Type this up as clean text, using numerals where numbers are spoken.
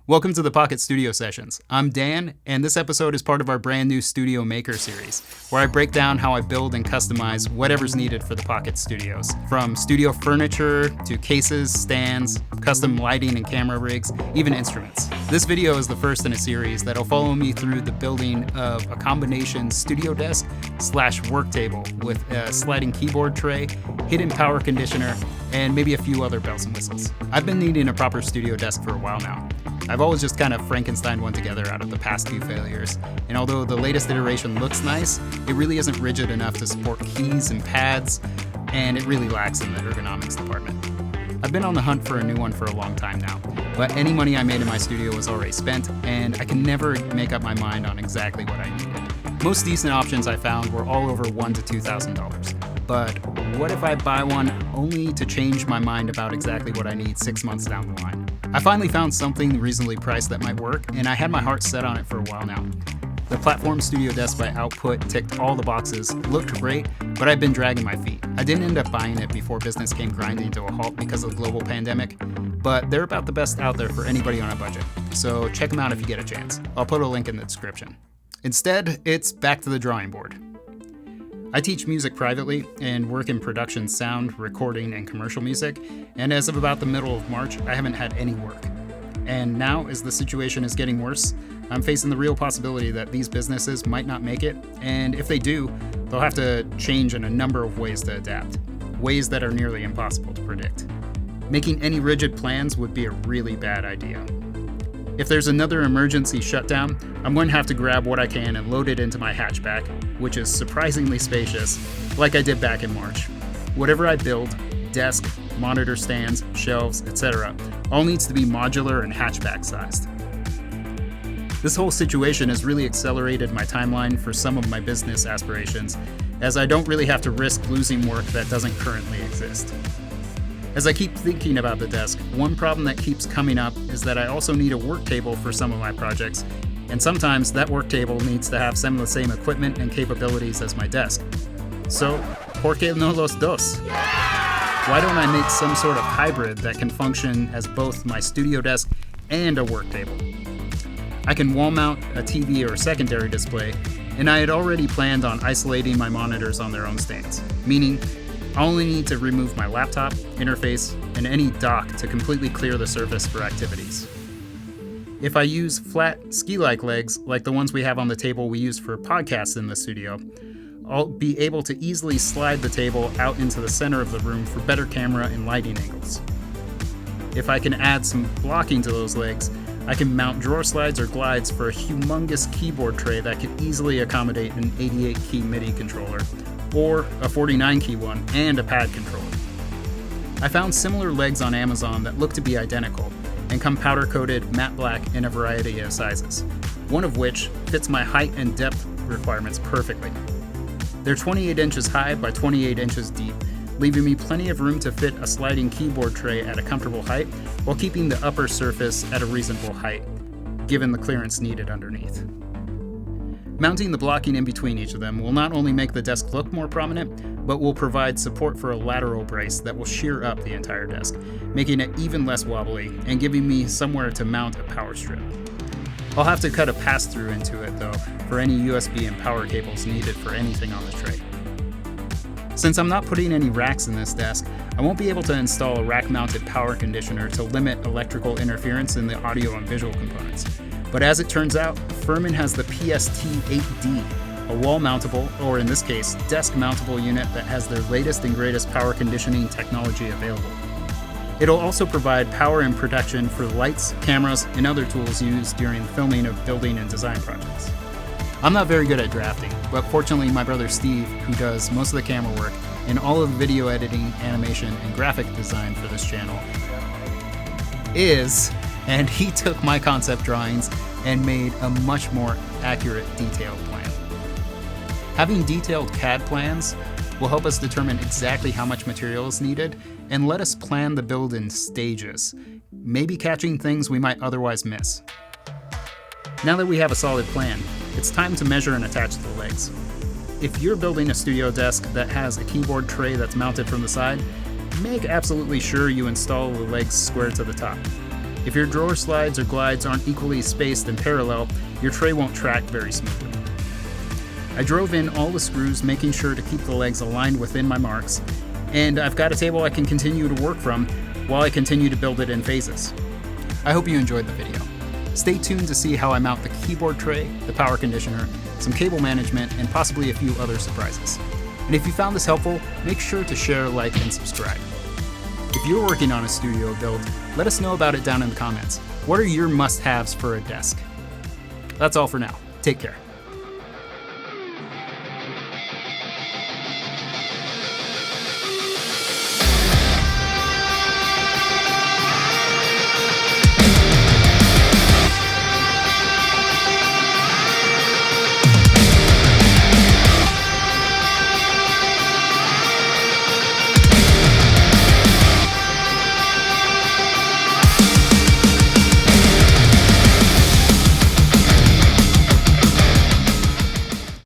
Welcome to the Pocket Studio Sessions. I'm Dan, and this episode is part of our brand new Studio Maker series, where I break down how I build and customize whatever's needed for the Pocket Studios, from studio furniture to cases, stands, custom lighting and camera rigs, even instruments. This video is the first in a series that'll follow me through the building of a combination studio desk / work table with a sliding keyboard tray, hidden power conditioner, and maybe a few other bells and whistles. I've been needing a proper studio desk for a while now. I've always just kind of Frankensteined one together out of the past few failures, and although the latest iteration looks nice, it really isn't rigid enough to support keys and pads, and it really lacks in the ergonomics department. I've been on the hunt for a new one for a long time now, but any money I made in my studio was already spent, and I can never make up my mind on exactly what I needed. Most decent options I found were all over $1,000 to $2,000. But what if I buy one only to change my mind about exactly what I need 6 months down the line? I finally found something reasonably priced that might work, and I had my heart set on it for a while now. The platform studio desk by Output ticked all the boxes, looked great, but I've been dragging my feet. I didn't end up buying it before business came grinding to a halt because of the global pandemic, but they're about the best out there for anybody on a budget, so check them out if you get a chance. I'll put a link in the description. Instead, it's back to the drawing board. I teach music privately and work in production sound, recording, and commercial music, and as of about the middle of March, I haven't had any work. And now, as the situation is getting worse, I'm facing the real possibility that these businesses might not make it, and if they do, they'll have to change in a number of ways to adapt, ways that are nearly impossible to predict. Making any rigid plans would be a really bad idea. If there's another emergency shutdown, I'm going to have to grab what I can and load it into my hatchback, which is surprisingly spacious, like I did back in March. Whatever I build, desk, monitor stands, shelves, etc., all needs to be modular and hatchback sized. This whole situation has really accelerated my timeline for some of my business aspirations, as I don't really have to risk losing work that doesn't currently exist. As I keep thinking about the desk, one problem that keeps coming up is that I also need a work table for some of my projects, and sometimes that work table needs to have some of the same equipment and capabilities as my desk. So, ¿por qué no los dos? Why don't I make some sort of hybrid that can function as both my studio desk and a work table? I can wall mount a TV or secondary display, and I had already planned on isolating my monitors on their own stands, meaning I only need to remove my laptop, interface, and any dock to completely clear the surface for activities. If I use flat ski-like legs like the ones we have on the table we use for podcasts in the studio, I'll be able to easily slide the table out into the center of the room for better camera and lighting angles. If I can add some blocking to those legs, I can mount drawer slides or glides for a humongous keyboard tray that can easily accommodate an 88-key MIDI controller, or a 49-key one and a pad controller. I found similar legs on Amazon that look to be identical and come powder-coated matte black in a variety of sizes, one of which fits my height and depth requirements perfectly. They're 28 inches high by 28 inches deep, leaving me plenty of room to fit a sliding keyboard tray at a comfortable height while keeping the upper surface at a reasonable height, given the clearance needed underneath. Mounting the blocking in between each of them will not only make the desk look more prominent, but will provide support for a lateral brace that will shear up the entire desk, making it even less wobbly and giving me somewhere to mount a power strip. I'll have to cut a pass-through into it though for any USB and power cables needed for anything on the tray. Since I'm not putting any racks in this desk, I won't be able to install a rack-mounted power conditioner to limit electrical interference in the audio and visual components. But as it turns out, Furman has the PST-8D, a wall-mountable, or in this case, desk-mountable unit that has their latest and greatest power conditioning technology available. It'll also provide power and protection for lights, cameras, and other tools used during the filming of building and design projects. I'm not very good at drafting, but fortunately my brother Steve, who does most of the camera work and all of the video editing, animation, and graphic design for this channel, and he took my concept drawings and made a much more accurate, detailed plan. Having detailed CAD plans will help us determine exactly how much material is needed and let us plan the build in stages, maybe catching things we might otherwise miss. Now that we have a solid plan, it's time to measure and attach the legs. If you're building a studio desk that has a keyboard tray that's mounted from the side, make absolutely sure you install the legs square to the top. If your drawer slides or glides aren't equally spaced and parallel, your tray won't track very smoothly. I drove in all the screws, making sure to keep the legs aligned within my marks, and I've got a table I can continue to work from while I continue to build it in phases. I hope you enjoyed the video. Stay tuned to see how I mount the keyboard tray, the power conditioner, some cable management, and possibly a few other surprises. And if you found this helpful, make sure to share, like, and subscribe. If you're working on a studio build, let us know about it down in the comments. What are your must-haves for a desk? That's all for now. Take care.